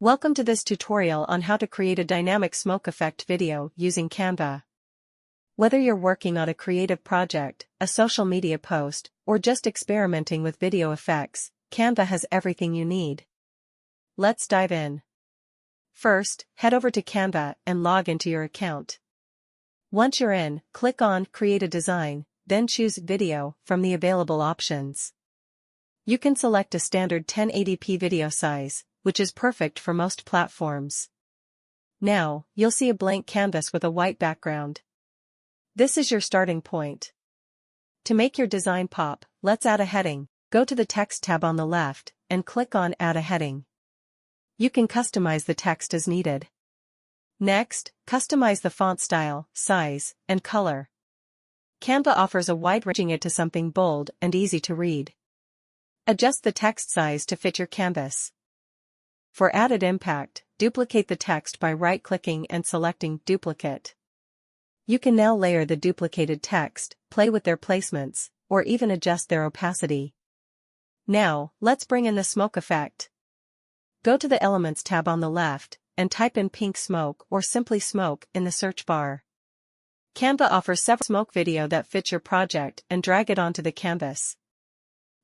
Welcome to this tutorial on how to create a dynamic smoke effect video using Canva. Whether you're working on a creative project, a social media post, or just experimenting with video effects, Canva has everything you need. Let's dive in. First, head over to Canva and log into your account. Once you're in, click on Create a Design, then choose Video from the available options. You can select a standard 1080p video size, which is perfect for most platforms. Now, you'll see a blank canvas with a white background. This is your starting point. To make your design pop, let's add a heading. Go to the Text tab on the left, and click on Add a Heading. You can customize the text as needed. Next, customize the font style, size, and color. Canva offers a wide range, changing it to something bold and easy to read. Adjust the text size to fit your canvas. For added impact, duplicate the text by right-clicking and selecting Duplicate. You can now layer the duplicated text, play with their placements, or even adjust their opacity. Now, let's bring in the smoke effect. Go to the Elements tab on the left, and type in pink smoke or simply smoke in the search bar. Canva offers several smoke video that fits your project and drag it onto the canvas.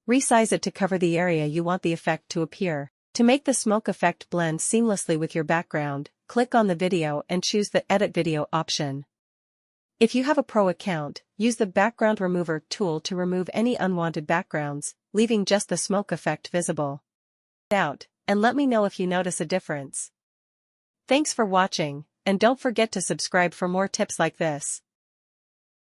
Resize it to cover the area you want the effect to appear. To make the smoke effect blend seamlessly with your background, click on the video and choose the Edit Video option. If you have a pro account, use the Background Remover tool to remove any unwanted backgrounds, leaving just the smoke effect visible. And let me know if you notice a difference. Thanks for watching, and don't forget to subscribe for more tips like this.